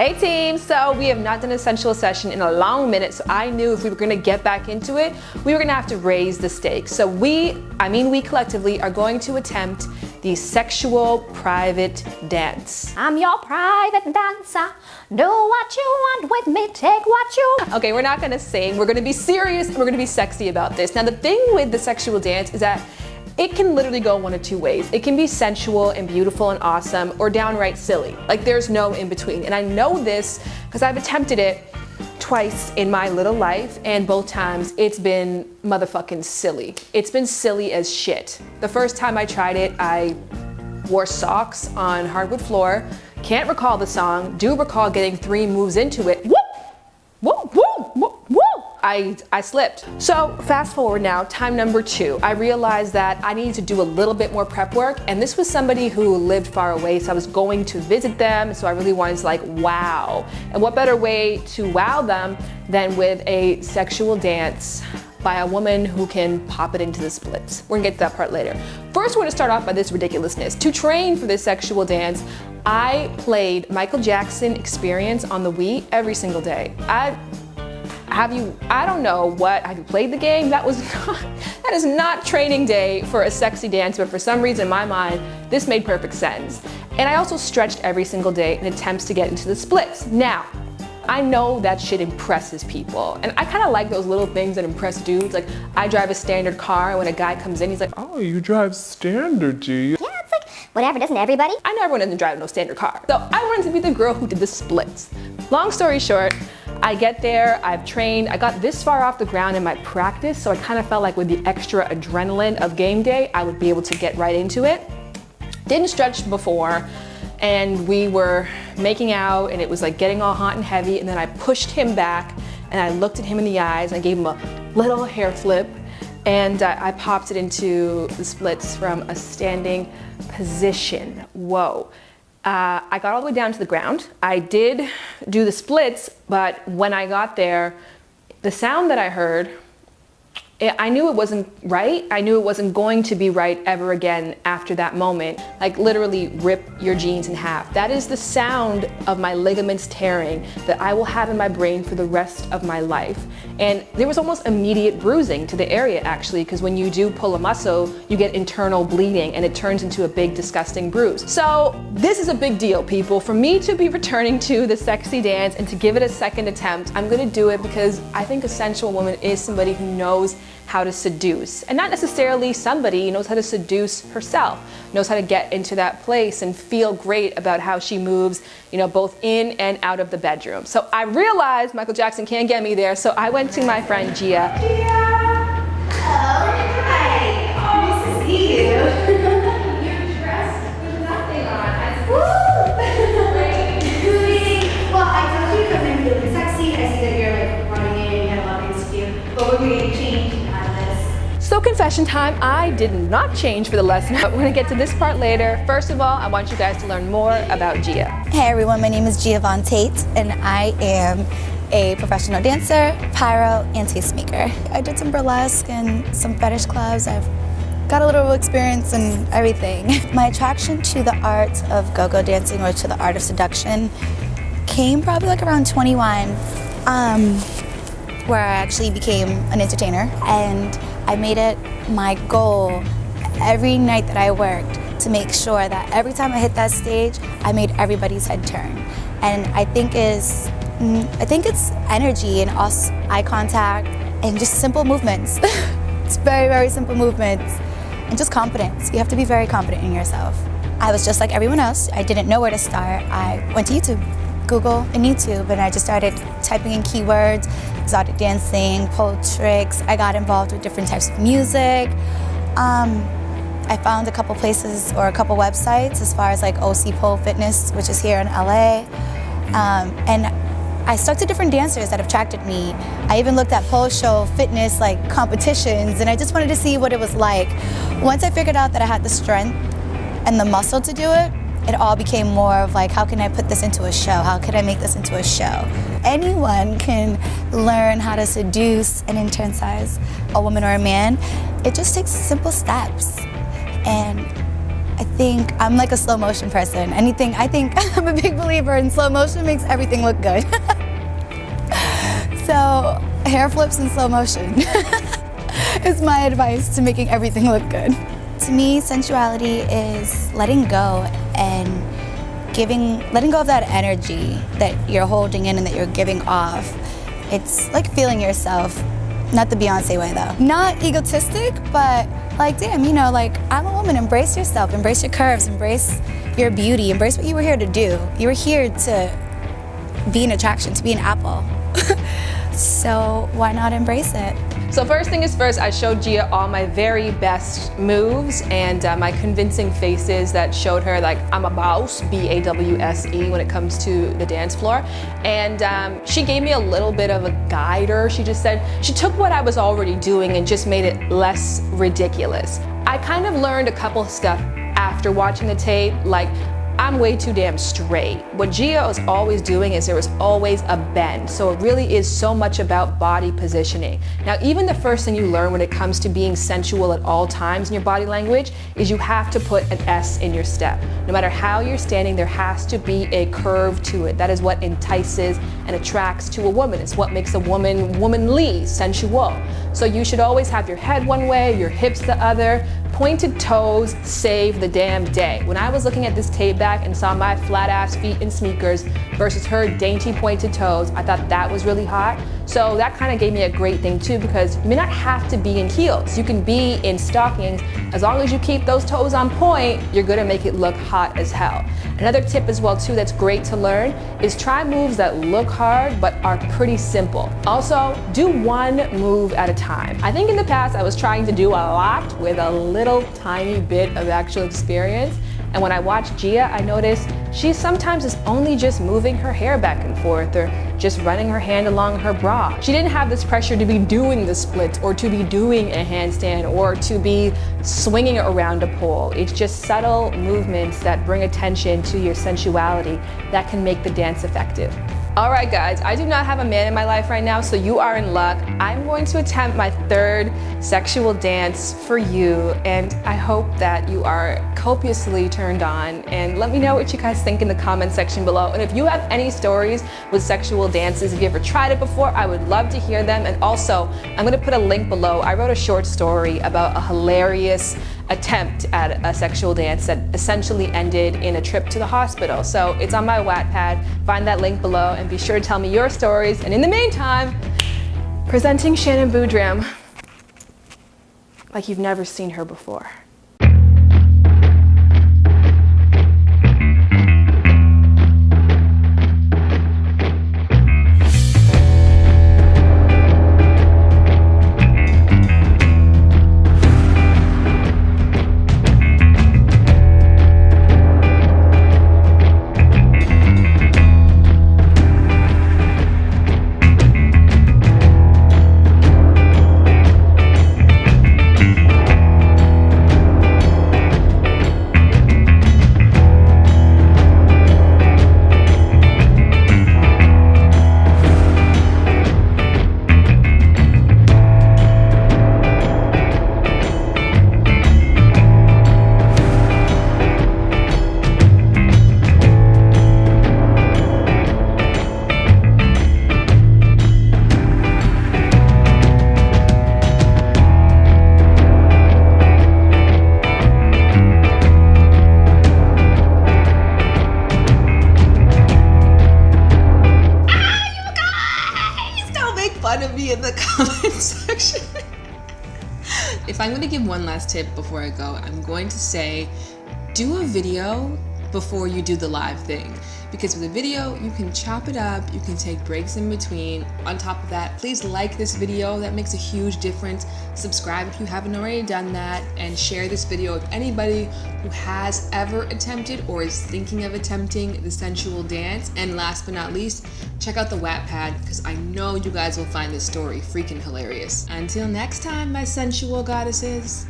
Hey team, so we have not done a sensual session in a long minute, so I knew if we were gonna get back into it, we were gonna have to raise the stakes. So we collectively are going to attempt the sexual private dance. I'm your private dancer. Do what you want with me, take what you... Okay, we're not gonna sing, we're gonna be serious, and we're gonna be sexy about this. Now the thing with the sexual dance is that it can literally go one of two ways. It can be sensual and beautiful and awesome, or downright silly. Like there's no in between. And I know this because I've attempted it twice in my little life, and both times it's been motherfucking silly. It's been silly as shit. The first time I tried it, I wore socks on hardwood floor. Can't recall the song, do recall getting 3 moves into it. Whoop! Whoop, whoop, whoop, whoop! I slipped. So fast forward now, time number 2. I realized that I needed to do a little bit more prep work, and this was somebody who lived far away, so I was going to visit them, so I really wanted to like wow. And what better way to wow them than with a sexual dance by a woman who can pop it into the splits. We're gonna get to that part later. First, we're gonna start off by this ridiculousness. To train for this sexual dance, I played Michael Jackson Experience on the Wii every single day. I don't know what, have you played the game? That is not training day for a sexy dance, but for some reason in my mind, this made perfect sense. And I also stretched every single day in attempts to get into the splits. Now, I know that shit impresses people, and I kind of like those little things that impress dudes. Like, I drive a standard car, and when a guy comes in, he's like, oh, you drive standard, do you? Yeah, it's like, whatever, doesn't everybody? I know everyone doesn't drive no standard car. So I wanted to be the girl who did the splits. Long story short, I get there, I've trained, I got this far off the ground in my practice, so I kind of felt like with the extra adrenaline of game day, I would be able to get right into it. Didn't stretch before, and we were making out, and it was like getting all hot and heavy, and then I pushed him back, and I looked at him in the eyes, and I gave him a little hair flip, and I popped it into the splits from a standing position. Whoa. I got all the way down to the ground. I did do the splits, but when I got there, the sound that I heard, I knew it wasn't right. I knew it wasn't going to be right ever again after that moment. Like literally rip your jeans in half. That is the sound of my ligaments tearing that I will have in my brain for the rest of my life. And there was almost immediate bruising to the area actually, because when you do pull a muscle, you get internal bleeding and it turns into a big disgusting bruise. So this is a big deal, people. For me to be returning to the sexy dance and to give it a second attempt, I'm gonna do it because I think a sensual woman is somebody who knows how to seduce, and not necessarily somebody who knows how to seduce herself, knows how to get into that place and feel great about how she moves, you know, both in and out of the bedroom. So I realized Michael Jackson can't get me there, so I went to my friend Gia. Gia! Oh, hi! Oh, nice to see you. You're dressed with nothing on. Woo! Well, I told you to come in feeling sexy. I see that you're like running in, you had a lot of things to do, but we're going to change. So confession time, I did not change for the lesson, but we're gonna get to this part later. First of all, I want you guys to learn more about Gia. Hey everyone, my name is Gia Von Tate, and I am a professional dancer, pyro, and tastemaker. I did some burlesque and some fetish clubs. I've got a little experience in everything. My attraction to the art of go-go dancing, or to the art of seduction, came probably like around 21, where I actually became an entertainer, and I made it my goal every night that I worked to make sure that every time I hit that stage, I made everybody's head turn. And I think it's energy and eye contact and just simple movements. It's very, very simple movements, and just confidence. You have to be very confident in yourself. I was just like everyone else. I didn't know where to start. I went to YouTube, Google and YouTube, and I just started typing in keywords, exotic dancing, pole tricks. I got involved with different types of music. I found a couple places or a couple websites as far as like OC Pole Fitness, which is here in LA. And I stuck to different dancers that attracted me. I even looked at pole show fitness like competitions, and I just wanted to see what it was like. Once I figured out that I had the strength and the muscle to do it, it all became more of like, how can I put this into a show? How can I make this into a show? Anyone can learn how to seduce and internalize a woman or a man. It just takes simple steps. And I think I'm like a slow motion person. I think I'm a big believer in slow motion makes everything look good. So hair flips in slow motion is my advice to making everything look good. To me, sensuality is letting go and letting go of that energy that you're holding in and that you're giving off. It's like feeling yourself, not the Beyonce way though. Not egotistic, but like, damn, you know, like, I'm a woman, embrace yourself, embrace your curves, embrace your beauty, embrace what you were here to do. You were here to be an attraction, to be an apple. So why not embrace it? So first thing is first, I showed Gia all my very best moves and my convincing faces that showed her like I'm a boss, B-A-W-S-E, when it comes to the dance floor. And she gave me a little bit of a guider. She just said, she took what I was already doing and just made it less ridiculous. I kind of learned a couple stuff after watching the tape, like I'm way too damn straight. What Gia was always doing is there was always a bend. So it really is so much about body positioning. Now, even the first thing you learn when it comes to being sensual at all times in your body language is you have to put an S in your step. No matter how you're standing, there has to be a curve to it. That is what entices and attracts to a woman. It's what makes a woman womanly, sensual. So you should always have your head one way, your hips the other. Pointed toes save the damn day. When I was looking at this tape back and saw my flat ass feet in sneakers versus her dainty pointed toes, I thought that was really hot. So that kind of gave me a great thing too, because you may not have to be in heels. You can be in stockings. As long as you keep those toes on point, you're gonna make it look hot as hell. Another tip as well too that's great to learn is try moves that look hard but are pretty simple. Also, do one move at a time. I think in the past I was trying to do a lot with a little tiny bit of actual experience. And when I watched Gia, I noticed she sometimes is only just moving her hair back and forth or just running her hand along her bra. She didn't have this pressure to be doing the splits or to be doing a handstand or to be swinging around a pole. It's just subtle movements that bring attention to your sensuality that can make the dance effective. All right, guys, I do not have a man in my life right now, so you are in luck. I'm going to attempt my third sexual dance for you, and I hope that you are copiously turned on. And let me know what you guys think in the comment section below. And if you have any stories with sexual dances, if you ever tried it before, I would love to hear them. And also, I'm gonna put a link below. I wrote a short story about a hilarious attempt at a sexual dance that essentially ended in a trip to the hospital. So it's on my Wattpad. Find that link below and be sure to tell me your stories. And in the meantime, presenting Shannon Boodram like you've never seen her before. Fun of me in the comment section. If I'm going to give one last tip before I go, I'm going to say do a video before you do the live thing, because with a video you can chop it up, you can take breaks in between. On top of that, please like this video, that makes a huge difference. Subscribe if you haven't already done that, and share this video with anybody who has ever attempted or is thinking of attempting the sensual dance. And last but not least, check out the Wattpad, because I know you guys will find this story freaking hilarious. Until next time, my sensual goddesses.